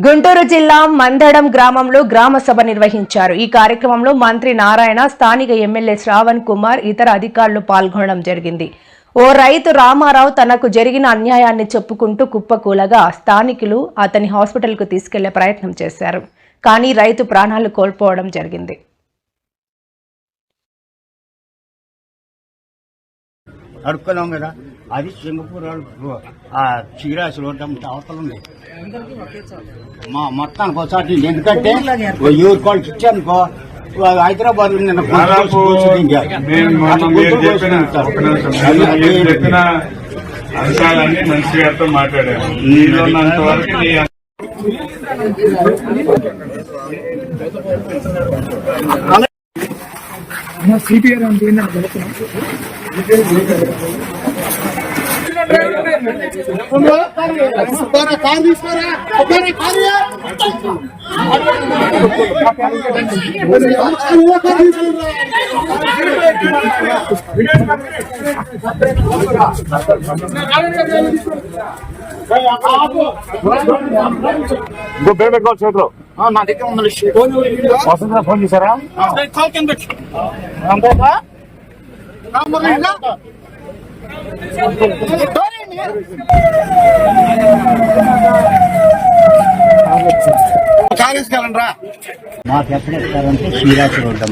గుంటూరు జిల్లా మందడం గ్రామంలో గ్రామ సభ నిర్వహించారు. ఈ కార్యక్రమంలో మంత్రి నారాయణ, స్థానిక ఎమ్మెల్యే శ్రావణ్ కుమార్, ఇతర అధికారులు పాల్గొనడం జరిగింది. ఓ రైతు రామారావు తనకు జరిగిన అన్యాయాన్ని చెప్పుకుంటూ కుప్పకూలగా స్థానికులు అతని హాస్పిటల్కు తీసుకెళ్లే ప్రయత్నం చేశారు. కానీ రైతు ప్రాణాలు కోల్పోవడం జరిగింది. అడుక్కున్నాం కదా, అది సింగపూర్ చీరాసి రోడ్డు అవతల ఉంది. మొత్తానికి ఒకసారి ఎందుకంటే ఎవరి కాళ్ళకి ఇచ్చానుకో హైదరాబాద్ చెప్పిన అంశాలన్నీ మంచి గారితో మాట్లాడారు. నీళ్ళున్నంత వరకు సిపిఆర్ అంటే చేతులు నా దగ్గర ఉన్న వసంత ఫోన్ చేశారా? మాకు ఎక్కడ ఇస్తారంటే శ్రీరాశి రోడ్డు